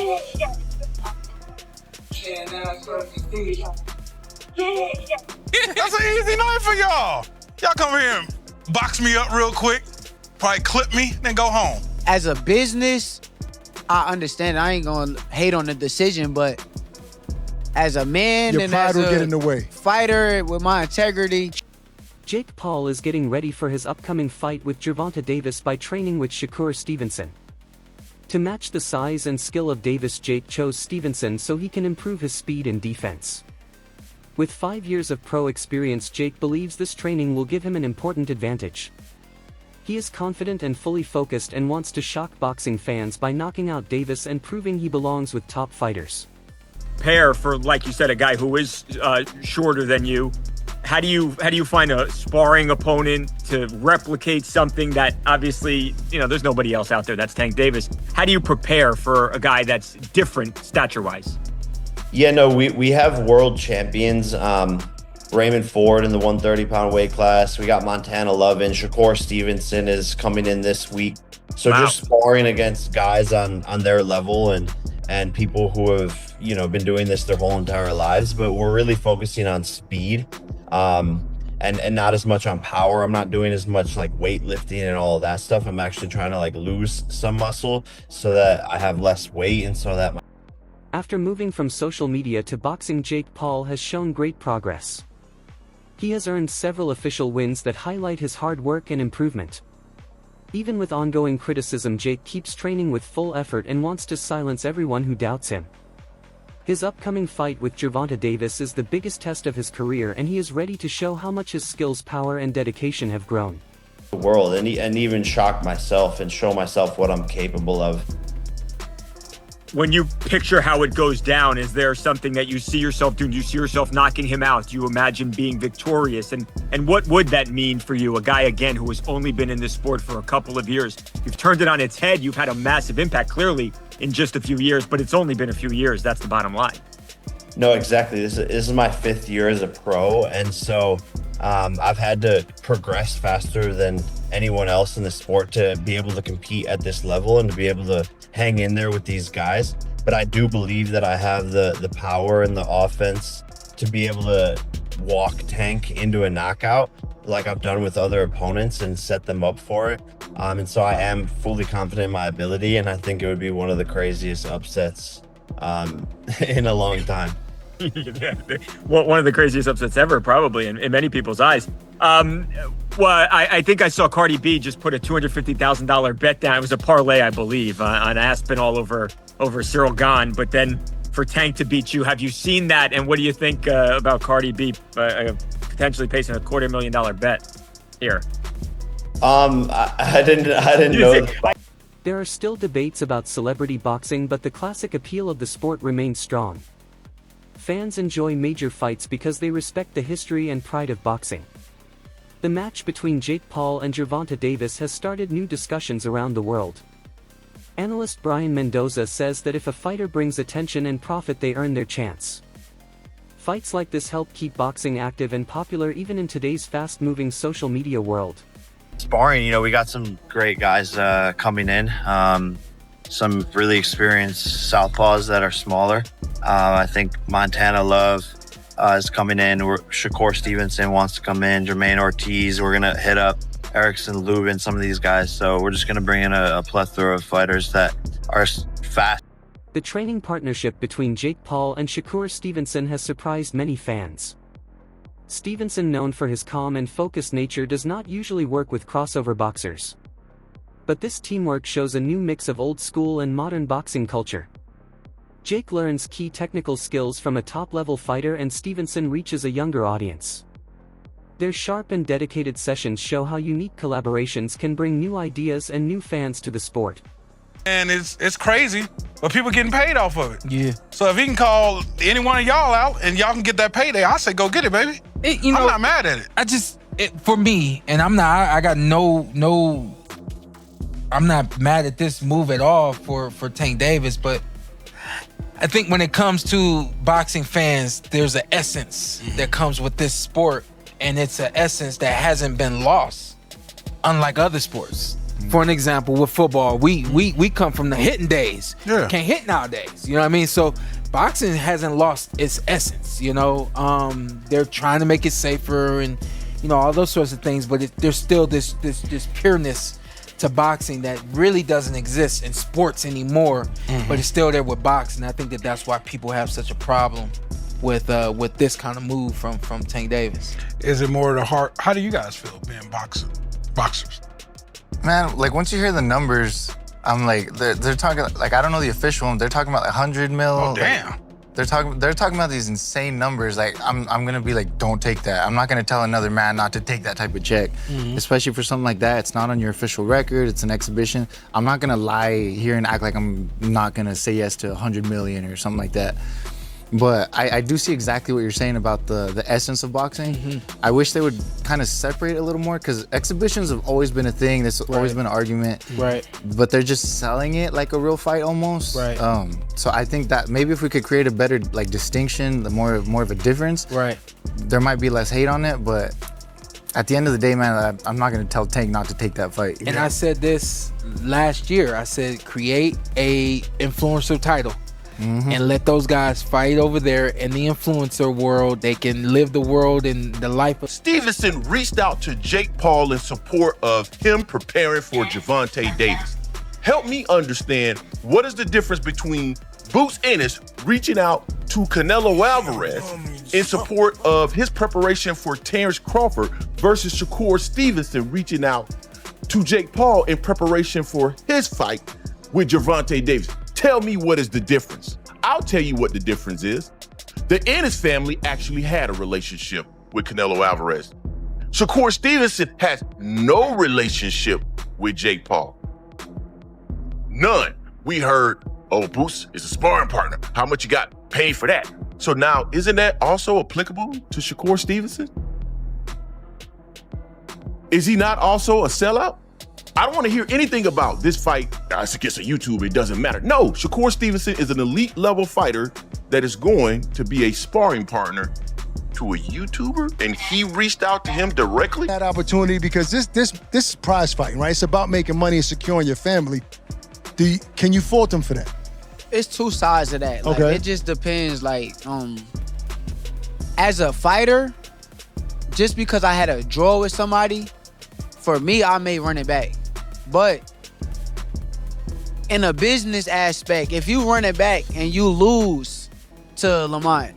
That's an easy night for y'all. Y'all come here and box me up real quick, probably clip me, then go home. As a business, I understand. I ain't gonna hate on the decision, but as a man Your and pride as will a get in the way. fighter with my integrity. Jake Paul is getting ready for his upcoming fight with Gervonta Davis by training with Shakur Stevenson. To match the size and skill of Davis, Jake chose Stevenson so he can improve his speed and defense. With 5 years of pro experience, Jake believes this training will give him an important advantage. He is confident and fully focused and wants to shock boxing fans by knocking out Davis and proving he belongs with top fighters. Prepare for, like you said, a guy who is shorter than you. How do you find a sparring opponent to replicate something that obviously, there's nobody else out there that's Tank Davis? How do you prepare for a guy that's different stature-wise? Yeah, no, we have world champions. Raymond Ford in the 130-pound weight class. We got Montana Lovin. Shakur Stevenson is coming in this week. So Wow. Just sparring against guys on their level and people who have, been doing this their whole entire lives. But we're really focusing on speed and not as much on power. I'm not doing as much like weightlifting and all of that stuff. I'm actually trying to lose some muscle so that I have less weight and so that After moving from social media to boxing, Jake Paul has shown great progress. He has earned several official wins that highlight his hard work and improvement. Even with ongoing criticism, Jake keeps training with full effort and wants to silence everyone who doubts him. His upcoming fight with Gervonta Davis is the biggest test of his career, and he is ready to show how much his skills, power, and dedication have grown. the world and even shock myself and show myself what I'm capable of. When you picture how it goes down, is there something that you see yourself doing? Do you see yourself knocking him out? Do you imagine being victorious? And what would that mean for you? A guy, again, who has only been in this sport for a couple of years. You've turned it on its head. You've had a massive impact, clearly, in just a few years, but it's only been a few years. That's the bottom line. No, exactly. This is my 5th year as a pro. And so I've had to progress faster than anyone else in the sport to be able to compete at this level and to be able to hang in there with these guys. But I do believe that I have the power and the offense to be able to walk Tank into a knockout like I've done with other opponents and set them up for it. And so I am fully confident in my ability, and I think it would be one of the craziest upsets in a long time. Well, one of the craziest upsets ever, probably, in many people's eyes. Well, I think I saw Cardi B just put a $250,000 bet down. It was a parlay, I believe, on Aspen all over Cyril Gahn. But then for Tank to beat you, have you seen that? And what do you think about Cardi B potentially placing a $250,000 bet here? I didn't know. There are still debates about celebrity boxing, but the classic appeal of the sport remains strong. Fans enjoy major fights because they respect the history and pride of boxing. The match between Jake Paul and Gervonta Davis has started new discussions around the world. Analyst Brian Mendoza says that if a fighter brings attention and profit, they earn their chance. Fights like this help keep boxing active and popular even in today's fast-moving social media world. Sparring, we got some great guys coming in. Some really experienced southpaws that are smaller. I think Montana Love is coming in. Shakur Stevenson wants to come in. Jermaine Ortiz. We're going to hit up Erickson Lubin, some of these guys. So we're just going to bring in a plethora of fighters that are fast. The training partnership between Jake Paul and Shakur Stevenson has surprised many fans. Stevenson, known for his calm and focused nature, does not usually work with crossover boxers. But this teamwork shows a new mix of old school and modern boxing culture. Jake learns key technical skills from a top-level fighter, and Stevenson reaches a younger audience. Their sharp and dedicated sessions show how unique collaborations can bring new ideas and new fans to the sport. And it's crazy, but people getting paid off of it. Yeah. So if he can call any one of y'all out and y'all can get that payday, I say go get it, baby. I'm not mad at it. For me, and I'm not mad at this move at all for Tank Davis, but I think when it comes to boxing fans, there's an essence that comes with this sport, and it's an essence that hasn't been lost, unlike other sports. For an example, with football, we come from the hitting days. Yeah. Can't hit nowadays. You know what I mean? So boxing hasn't lost its essence. You know, they're trying to make it safer and all those sorts of things. But there's still this pureness to boxing that really doesn't exist in sports anymore. But it's still there with boxing. I think that's why people have such a problem with this kind of move from Tank Davis. Is it more the heart? How do you guys feel being boxers? Man, like once you hear the numbers, I'm like, they're talking like I don't know the official one. They're talking about like 100 mil. Oh damn! Like, they're talking about these insane numbers. Like I'm gonna be like, don't take that. I'm not gonna tell another man not to take that type of check, especially for something like that. It's not on your official record. It's an exhibition. I'm not gonna lie here and act like I'm not gonna say yes to 100 million or something like that. But I do see exactly what you're saying about the essence of boxing. I wish they would kind of separate it a little more because exhibitions have always been a thing. There's always been an argument. Right. But they're just selling it like a real fight almost. Right. So I think that maybe if we could create a better like distinction, the more of a difference, Right. there might be less hate on it. But at the end of the day, man, I'm not gonna tell Tank not to take that fight. And I said this last year. I said create a influencer title. And let those guys fight over there in the influencer world. They can live the world and the life of Stevenson reached out to Jake Paul in support of him preparing for Gervonta Davis. Help me understand what is the difference between Boots Ennis reaching out to Canelo Alvarez in support of his preparation for Terrence Crawford versus Shakur Stevenson reaching out to Jake Paul in preparation for his fight with Gervonta Davis. Tell me what is the difference. I'll tell you what the difference is. The Ennis family actually had a relationship with Canelo Alvarez. Shakur Stevenson has no relationship with Jake Paul. None. We heard, oh, Boots is a sparring partner. How much you got paid for that? So now, isn't that also applicable to Shakur Stevenson? Is he not also a sellout? I don't want to hear anything about this fight. It's against a YouTuber, it doesn't matter. No, Shakur Stevenson is an elite level fighter that is going to be a sparring partner to a YouTuber, and he reached out to him directly? That opportunity because this is prize fighting, right? It's about making money and securing your family. Can you fault him for that? It's two sides of that. Like, Okay. it just depends. Like, as a fighter, just because I had a draw with somebody, for me, I may run it back. But in a business aspect, if you run it back and you lose to Lamont,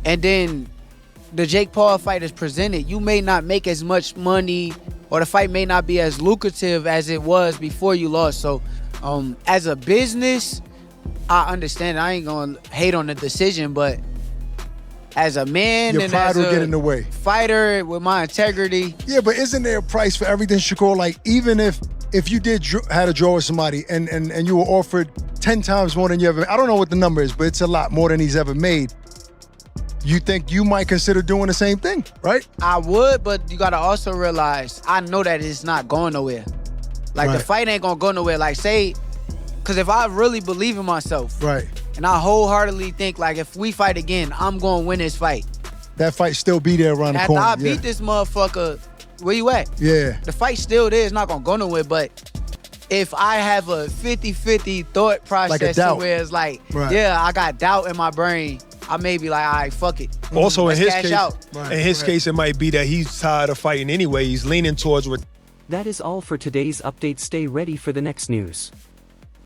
and then the Jake Paul fight is presented, you may not make as much money, or the fight may not be as lucrative as it was before you lost. So, as a business, I understand. I ain't gonna hate on the decision, but as a man Your and pride as will a get in the way. fighter with my integrity, Yeah, but isn't there a price for everything, Shakur? Like, even if you had a draw with somebody and you were offered 10 times more than you ever, I don't know what the number is, but it's a lot more than he's ever made. You think you might consider doing the same thing, right? I would, but you gotta also realize, I know that it's not going nowhere. Like, Right. the fight ain't gonna go nowhere. Like, say, because if I really believe in myself, Right. and I wholeheartedly think, like, if we fight again, I'm gonna win this fight. That fight still be there around the After corner. I beat this motherfucker, where you at? Yeah. The fight's still there. It's not gonna go nowhere. But if I have a 50-50 thought process to doubt. where it's like, Right. yeah, I got doubt in my brain, I may be like, all right, fuck it. Also, Let's in his cash case, out. Right, in his right. case, it might be that he's tired of fighting anyway. He's leaning towards what. That is all for today's update. Stay ready for the next news.